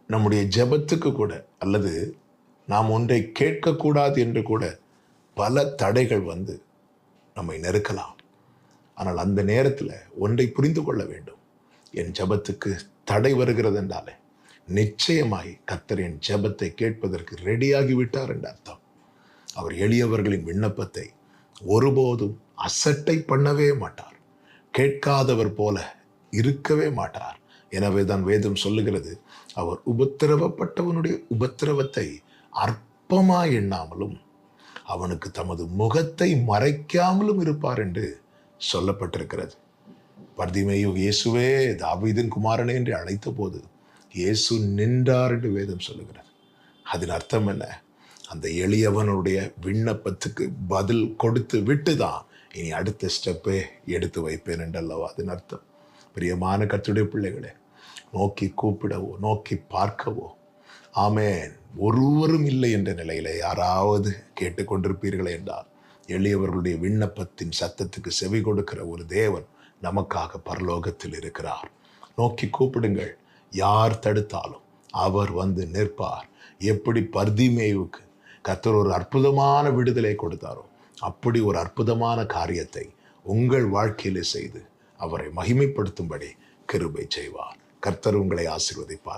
நம்முடைய ஜெபத்துக்கு கூட, அல்லது நாம் ஒன்றை கேட்கக்கூடாது என்று கூட பல தடைகள் வந்து நம்மை நெருக்கலாம். ஆனால் அந்த நேரத்தில் ஒன்றை புரிந்து கொள்ள வேண்டும். என் ஜெபத்துக்கு தடை வருகிறது என்றாலே நிச்சயமாய் கர்த்தர் என் ஜெபத்தை கேட்பதற்கு ரெடியாகி விட்டார் என்ற அர்த்தம். அவர் எளியவர்களின் விண்ணப்பத்தை ஒருபோதும் அசட்டை பண்ணவே மாட்டார். கேட்காதவர் போல இருக்கவே மாட்டார். எனவே தான் வேதம் சொல்லுகிறது, அவர் உபத்திரவப்பட்டவனுடைய உபத்திரவத்தை அற்பமா எண்ணாமலும் அவனுக்கு தமது முகத்தை மறைக்காமலும் இருப்பார் என்று சொல்லப்பட்டிருக்கிறது. பர்திமேயு இயேசுவே தாவீதின் குமாரனே என்று அழைத்த போது இயேசு நின்றார் என்று வேதம் சொல்லுகிறது. அதன் அர்த்தம் என்ன? அந்த எளியவனுடைய விண்ணப்பத்துக்கு பதில் கொடுத்து விட்டுதான் இனி அடுத்த ஸ்டெப்பே எடுத்து வைப்பேன் என்றல்லவா அதன் அர்த்தம். பிரியமான கர்த்தருடைய பிள்ளைகளே, நோக்கி கூப்பிடவோ நோக்கி பார்க்கவோ ஆமென் ஒருவரும் இல்லை என்ற நிலையில யாராவது கேட்டுக்கொண்டிருப்பீர்களே என்றால், எளியவர்களுடைய விண்ணப்பத்தின் சத்தத்துக்கு செவி கொடுக்கிற ஒரு தேவன் நமக்காக பரலோகத்தில் இருக்கிறார். நோக்கி கூப்பிடுங்கள், யார் தடுத்தாலும் அவர் வந்து நிற்பார். எப்படி பர்திமேயுவுக்கு கர்த்தர் ஒரு அற்புதமான விடுதலை கொடுத்தாரோ, அப்படி ஒரு அற்புதமான காரியத்தை உங்கள் வாழ்க்கையிலே செய்து அவரை மகிமைப்படுத்தும்படி கிருபை செய்வார். கர்த்தர் உங்களை ஆசீர்வதிப்பார்.